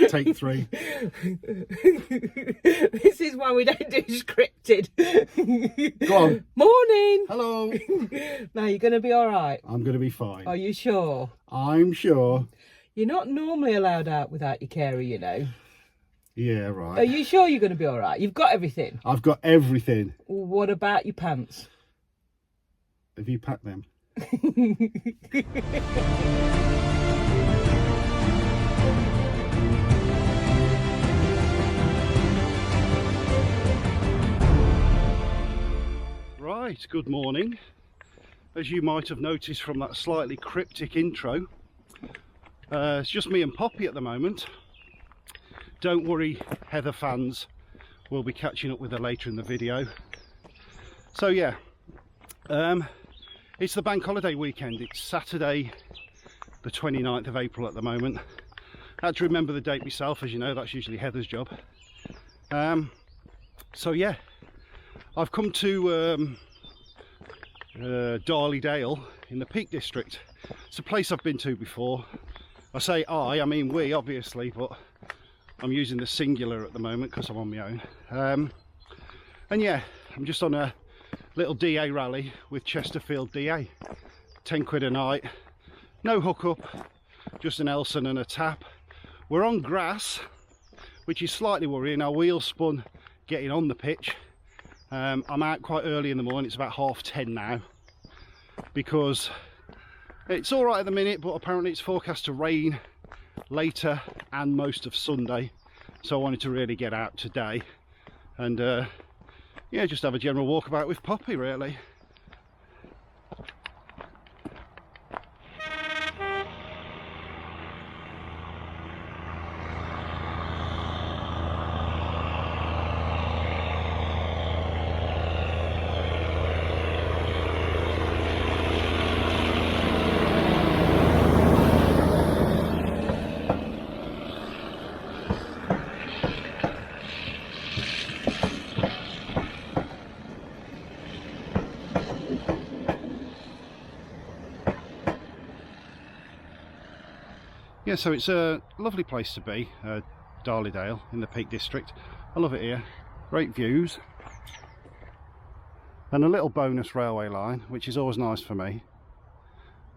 Take three. This is why we don't do scripted. Go on. Morning. Hello. Now you're going to be all right. I'm going to be fine. Are you sure? I'm sure. You're not normally allowed out without your carer, you know. Yeah, right. Are you sure you're going to be all right? You've got everything. I've got everything. What about your pants? Have you packed them? Right, good morning. As you might have noticed from that slightly cryptic intro, it's just me and Poppy at the moment. Don't worry, Heather fans, we'll be catching up with her later in the video. So yeah, it's the bank holiday weekend. It's Saturday the 29th of April at the moment. I had to remember the date myself, as you know, that's usually Heather's job. So yeah, I've come to Darley in the Peak District. It's a place I've been to before. I say I mean we, obviously, but I'm using the singular at the moment because I'm on my own. And yeah, I'm just on a little DA rally with Chesterfield DA. 10 quid a night, no hookup, just an Elson and a tap. We're on grass, which is slightly worrying. Our wheels spun getting on the pitch. I'm out quite early in the morning. It's about 10:30 now, because it's all right at the minute, but apparently it's forecast to rain later and most of Sunday, so I wanted to really get out today and yeah, just have a general walkabout with Poppy really. Yeah, so it's a lovely place to be, Darley in the Peak District. I love it here. Great views. And a little bonus railway line, which is always nice for me.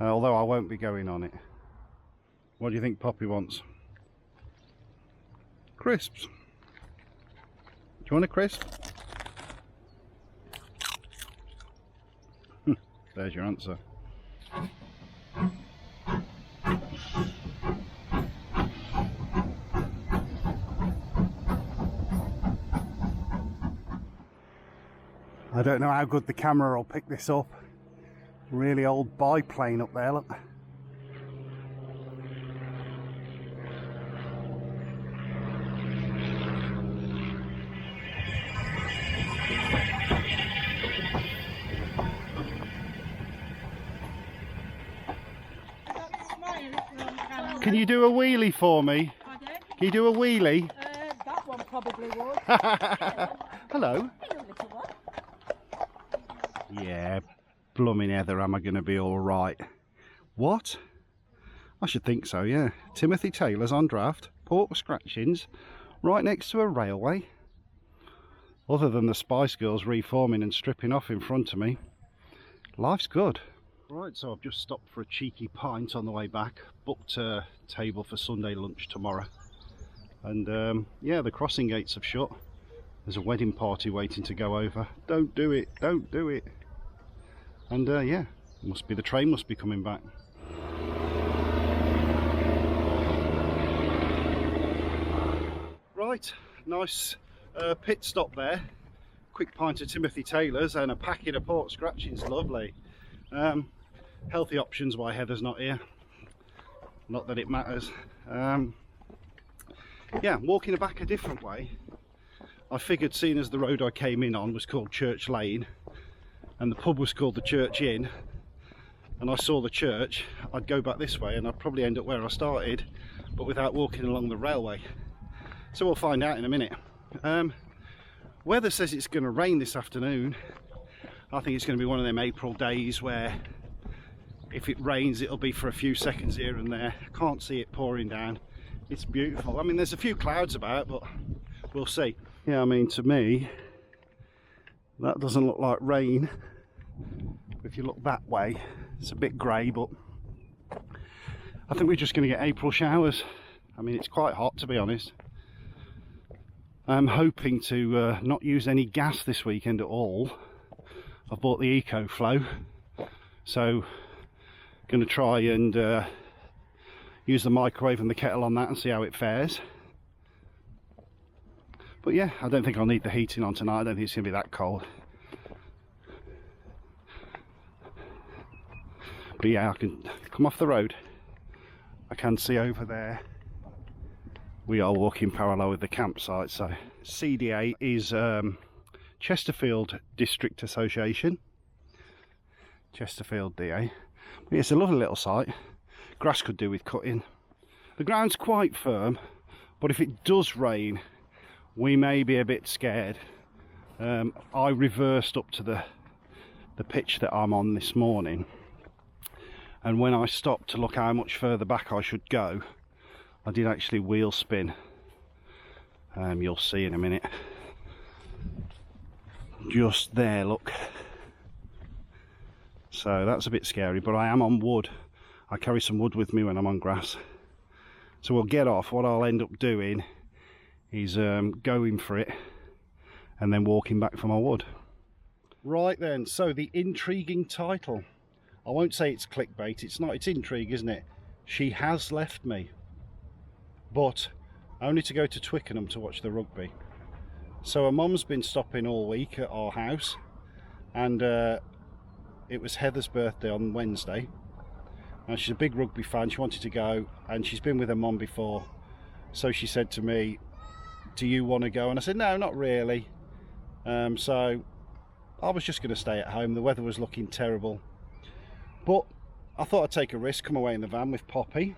Although I won't be going on it. What do you think Poppy wants? Crisps. Do you want a crisp? There's your answer. I don't know how good the camera will pick this up. Really old biplane up there, look. Can you do a wheelie for me? Pardon? Can you do a wheelie? That one probably would. Hello. Hello, little one. Yeah, blooming Heather, am I going to be all right? What? I should think so, yeah. Timothy Taylor's on draft, pork scratchings, right next to a railway. Other than the Spice Girls reforming and stripping off in front of me, life's good. Right, so I've just stopped for a cheeky pint on the way back. Booked a table for Sunday lunch tomorrow. And yeah, the crossing gates have shut. There's a wedding party waiting to go over. Don't do it, don't do it. And yeah, the train must be coming back. Right, nice pit stop there. Quick pint of Timothy Taylor's and a packet of pork scratchings, lovely. Healthy options why Heather's not here. Not that it matters. Yeah, walking back a different way. I figured, seeing as the road I came in on was called Church Lane and the pub was called the Church Inn, and I saw the church, I'd go back this way and I'd probably end up where I started, but without walking along the railway. So we'll find out in a minute. Weather says it's going to rain this afternoon. I think it's going to be one of them April days where if it rains, it'll be for a few seconds here and there. Can't see it pouring down. It's beautiful. I mean, there's a few clouds about, but we'll see. Yeah, I mean, to me, that doesn't look like rain. If you look that way, it's a bit grey, but I think we're just going to get April showers. I mean, it's quite hot, to be honest. I'm hoping to not use any gas this weekend at all. I've bought the EcoFlow, so going to try and use the microwave and the kettle on that and see how it fares. But yeah, I don't think I'll need the heating on tonight. I don't think it's going to be that cold. But yeah, I can come off the road. I can see over there. We are walking parallel with the campsite. So CDA is Chesterfield District Association. Chesterfield DA. But it's a lovely little site. Grass could do with cutting. The ground's quite firm, but if it does rain, we may be a bit scared. I reversed up to the pitch that I'm on this morning, and when I stopped to look how much further back I should go, I did actually wheel spin. You'll see in a minute. Just there, look. So that's a bit scary, but I am on wood. I carry some wood with me when I'm on grass. So we'll get off. What I'll end up doing is going for it and then walking back for my wood. Right then, so the intriguing title. I won't say it's clickbait, it's not, it's intrigue, isn't it? She has left me, but only to go to Twickenham to watch the rugby. So her mum's been stopping all week at our house, and it was Heather's birthday on Wednesday, and she's a big rugby fan. She wanted to go, and she's been with her mum before, so she said to me, do you want to go? And I said, no, not really. So I was just going to stay at home. The weather was looking terrible, but I thought I'd take a risk, come away in the van with Poppy,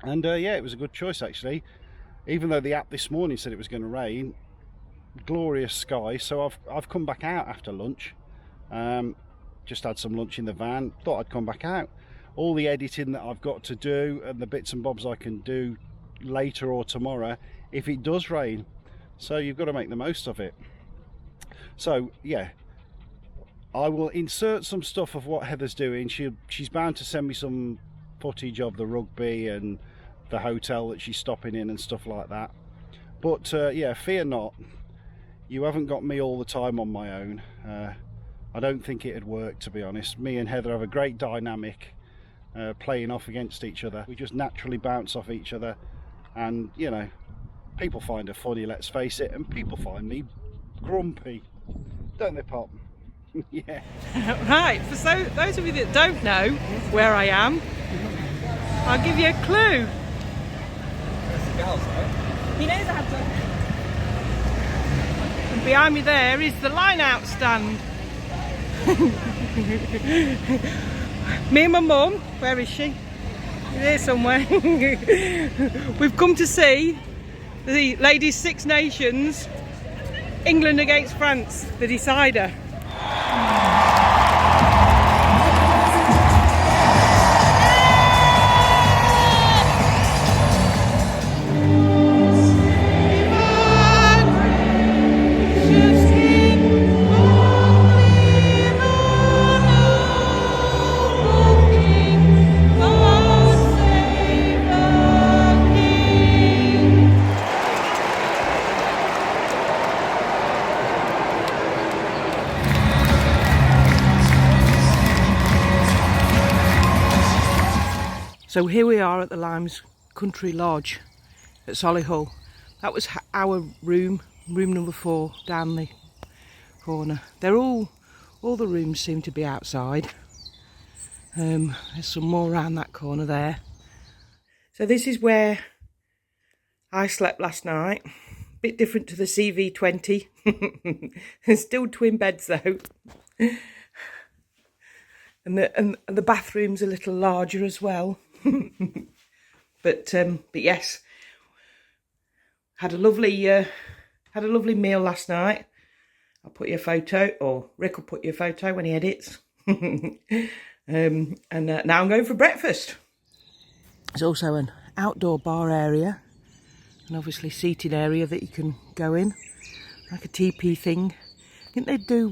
and yeah, it was a good choice actually. Even though the app this morning said it was going to rain, glorious sky. So I've come back out after lunch. Just had some lunch in the van, thought I'd come back out. All the editing that I've got to do and the bits and bobs I can do later or tomorrow if it does rain, so you've got to make the most of it. So yeah, I will insert some stuff of what Heather's doing. She's bound to send me some footage of the rugby and the hotel that she's stopping in and stuff like that. But yeah, fear not, you haven't got me all the time on my own. I don't think it'd work, to be honest. Me and Heather have a great dynamic, playing off against each other. We just naturally bounce off each other, and you know, people find her funny, let's face it, and people find me grumpy, don't they, Pop? Yeah. Right, for those of you that don't know where I am, I'll give you a clue. He knows how to. And behind me there is the line-out stand. Me and my mum, where is she? Here somewhere. We've come to see the Ladies Six Nations, England against France, the decider. So here we are at the Limes Country Lodge at Solihull. That was our room number 4 down the corner. They're all the rooms seem to be outside. There's some more around that corner there. So this is where I slept last night. Bit different to the CV20. There's still twin beds though. And the bathroom's a little larger as well. But yes, had a lovely meal last night. I'll put you a photo, or Rick will put you a photo when he edits. And now I'm going for breakfast. There's also an outdoor bar area and obviously seating area that you can go in, like a teepee thing. I think they do,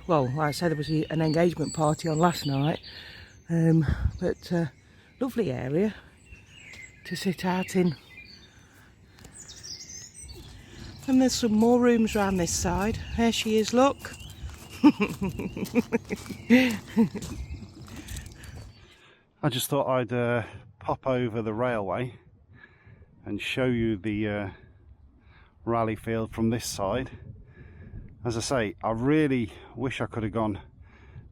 well, like I said, there was an engagement party on last night, but lovely area to sit out in. And there's some more rooms around this side. There she is, look. I just thought I'd pop over the railway and show you the rally field from this side. As I say, I really wish I could have gone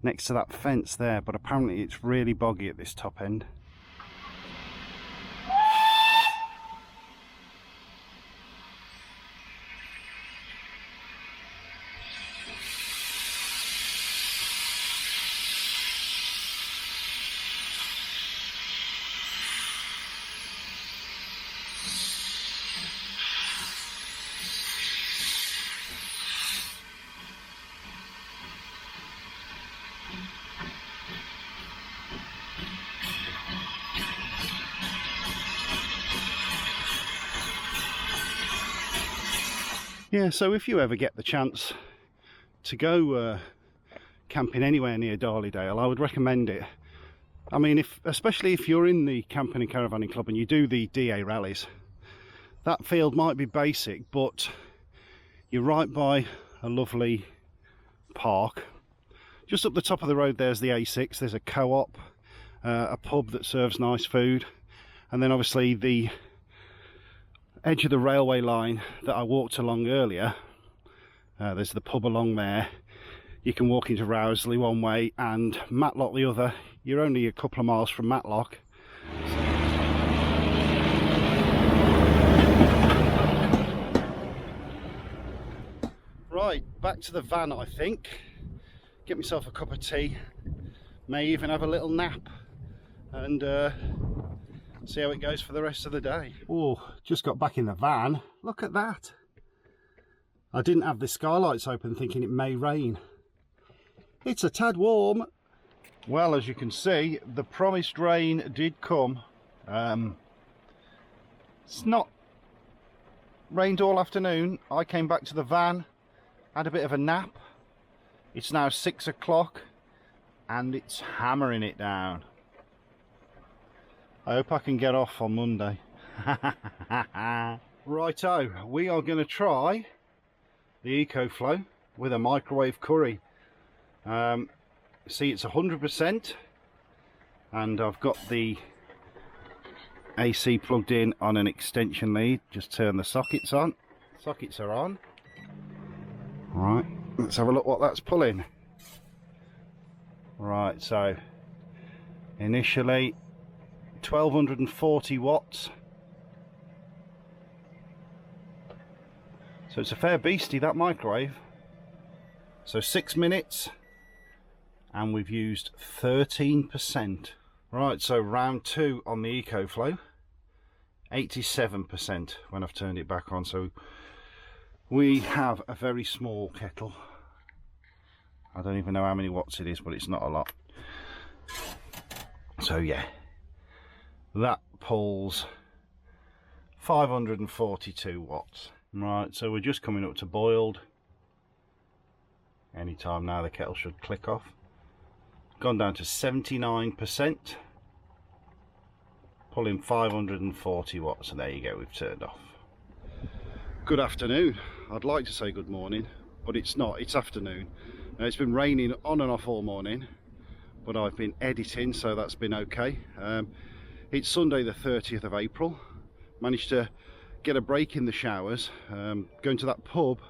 next to that fence there, but apparently it's really boggy at this top end. Yeah, so if you ever get the chance to go camping anywhere near Darleydale, I would recommend it. I mean, especially if you're in the camping and caravanning club and you do the DA rallies, that field might be basic, but you're right by a lovely park. Just up the top of the road there's the A6, there's a co-op, a pub that serves nice food, and then obviously the edge of the railway line that I walked along earlier, there's the pub along there. You can walk into Rowsley one way and Matlock the other. You're only a couple of miles from Matlock. Right, back to the van I think. Get myself a cup of tea, may even have a little nap and see how it goes for the rest of the day. Oh, just got back in the van. Look at that. I didn't have the skylights open thinking it may rain. It's a tad warm. Well, as you can see, the promised rain did come. It's not rained all afternoon. I came back to the van, had a bit of a nap. It's now 6 o'clock and it's hammering it down. I hope I can get off on Monday. Righto, we are going to try the EcoFlow with a microwave curry. See, it's 100% and I've got the AC plugged in on an extension lead. Just turn the sockets on. Sockets are on. Right, let's have a look what that's pulling. Right, so initially 1240 watts, so it's a fair beastie, that microwave. So 6 minutes and we've used 13%. Right, so round 2 on the EcoFlow, 87% when I've turned it back on. So we have a very small kettle. I don't even know how many watts it is, but it's not a lot. So yeah, that pulls 542 watts. Right, so we're just coming up to boiled. Anytime now the kettle should click off. Gone down to 79%, pulling 540 watts, and there you go, we've turned off. Good afternoon. I'd like to say good morning, but it's not, it's afternoon. It's been raining on and off all morning, but I've been editing, so that's been okay. It's Sunday the 30th of April. Managed to get a break in the showers. Going to that pub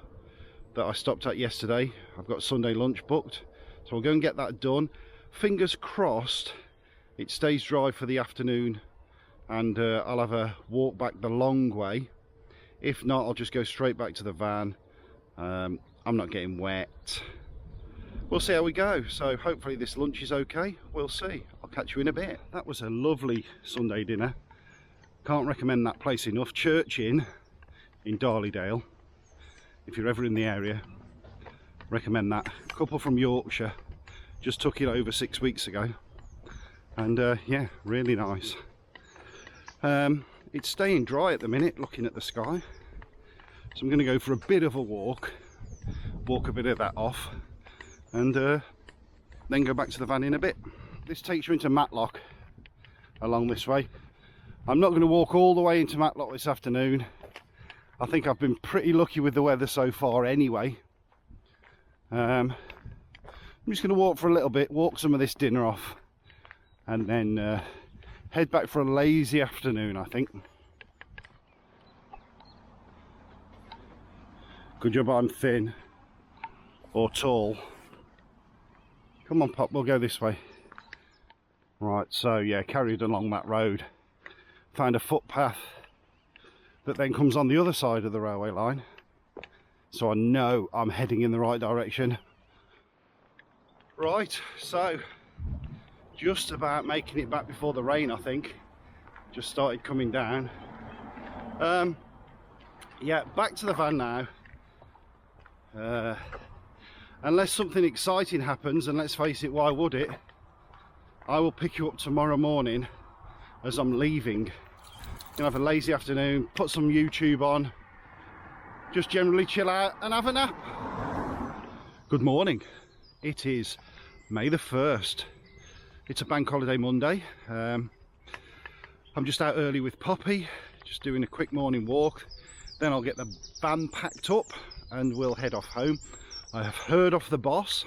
that I stopped at yesterday. I've got Sunday lunch booked, so I'll go and get that done. Fingers crossed it stays dry for the afternoon and I'll have a walk back the long way. If not, I'll just go straight back to the van. I'm not getting wet. We'll see how we go. So hopefully this lunch is okay. We'll see. I'll catch you in a bit. That was a lovely Sunday dinner. Can't recommend that place enough. Church Inn in Darleydale. If you're ever in the area, recommend that. Couple from Yorkshire Just took it over 6 weeks ago, and yeah, really nice. It's staying dry at the minute, looking at the sky, so I'm going to go for a bit of a walk a bit of that off, and then go back to the van in a bit. This takes you into Matlock along this way. I'm not going to walk all the way into Matlock this afternoon. I think I've been pretty lucky with the weather so far anyway. I'm just going to walk for a little bit, walk some of this dinner off, and then head back for a lazy afternoon, I think. Good job I'm thin or tall. Come on, Pop, we'll go this way. Right, so yeah, carried along that road, found a footpath that then comes on the other side of the railway line, so I know I'm heading in the right direction. Right, so just about making it back before the rain, I think. Just started coming down. Yeah, back to the van now. Unless something exciting happens, and let's face it, why would it? I will pick you up tomorrow morning as I'm leaving. Gonna have a lazy afternoon, put some YouTube on, just generally chill out and have a nap. Good morning. It is May the 1st. It's a bank holiday Monday. I'm just out early with Poppy, just doing a quick morning walk. Then I'll get the van packed up and we'll head off home. I have heard off the boss.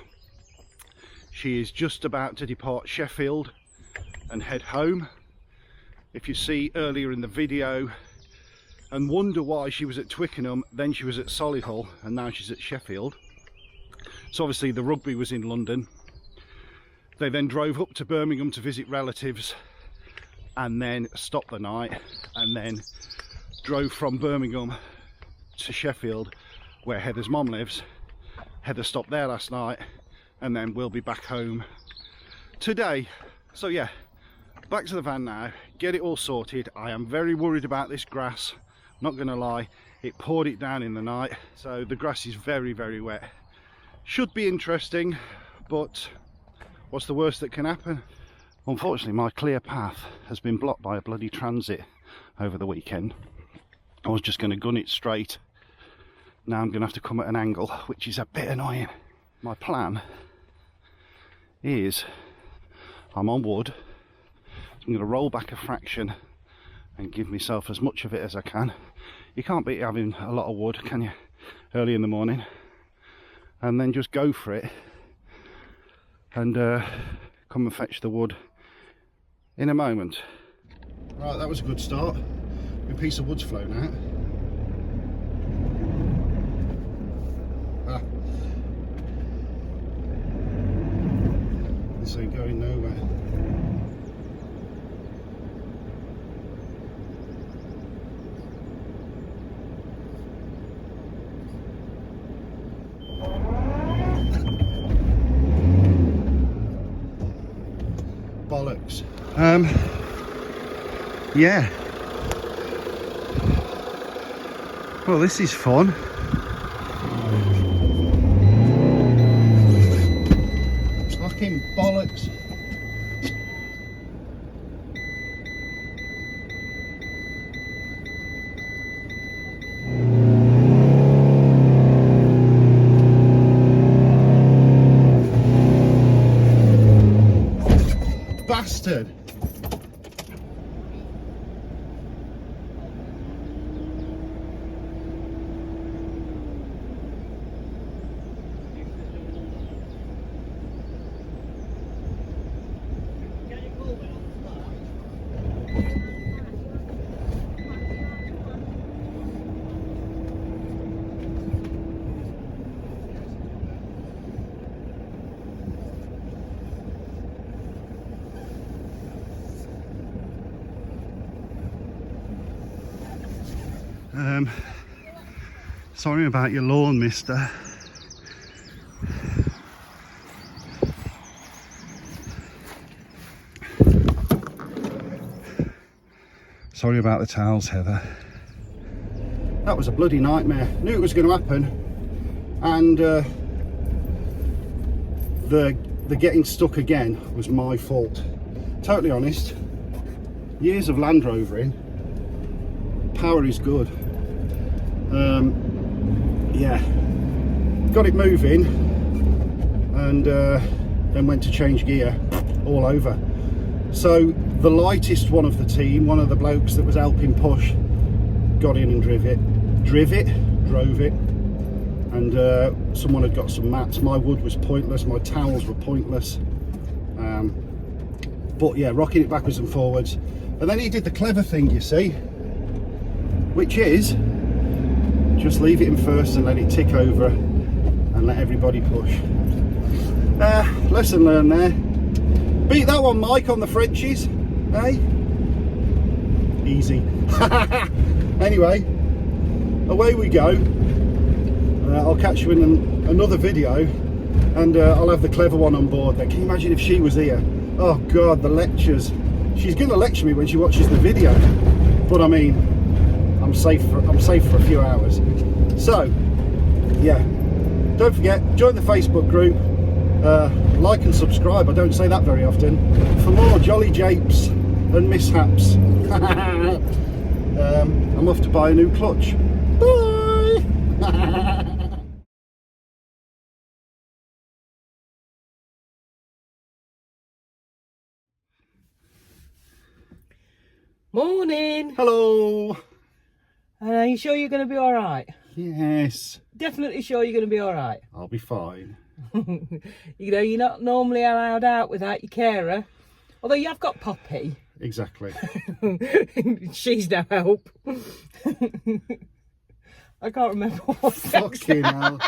She is just about to depart Sheffield and head home. If you see earlier in the video and wonder why she was at Twickenham, then she was at Solihull, and now she's at Sheffield. So obviously the rugby was in London. They then drove up to Birmingham to visit relatives and then stopped the night, and then drove from Birmingham to Sheffield where Heather's mom lives. Heather stopped there last night, and then we'll be back home today. So yeah, back to the van now, get it all sorted. I am very worried about this grass, not gonna lie. It poured it down in the night, so the grass is very, very wet. Should be interesting, but what's the worst that can happen? Unfortunately, my clear path has been blocked by a bloody transit over the weekend. I was just going to gun it straight. Now I'm going to have to come at an angle, which is a bit annoying. My plan is, I'm on wood, so I'm going to roll back a fraction and give myself as much of it as I can. You can't beat having a lot of wood, can you, early in the morning? And then just go for it and come and fetch the wood in a moment. Right, that was a good start. A piece of wood's flown out. This ain't going nowhere. Bollocks. Yeah. Well, this is fun. Fucking bollocks. Bastard. Sorry about your lawn, mister. Sorry about the towels, Heather. That was a bloody nightmare. Knew it was going to happen, and the the getting stuck again was my fault. Totally honest. Years of Land Rovering, power is good. Yeah, got it moving, and then went to change gear, all over. So the lightest one of the team, one of the blokes that was helping push, got in and drove it, and someone had got some mats. My wood was pointless, my towels were pointless, but yeah, rocking it backwards and forwards. And then he did the clever thing, you see, which is just leave it in first and let it tick over and let everybody push. Lesson learned there. Beat that one, Mike, on the Frenchies, eh? Easy. Anyway, away we go. I'll catch you in another video, and I'll have the clever one on board then. Can you imagine if she was here? Oh God, the lectures. She's going to lecture me when she watches the video, but I mean, I'm safe for a few hours. So yeah, don't forget, join the Facebook group, like and subscribe. I don't say that very often, for more jolly japes and mishaps. I'm off to buy a new clutch. Bye. Morning. Hello. Are you sure you're going to be all right? Yes. Definitely sure you're going to be all right. I'll be fine. You know, you're not normally allowed out without your carer. Although you have got Poppy. Exactly. She's no help. I can't remember what. Fucking hell.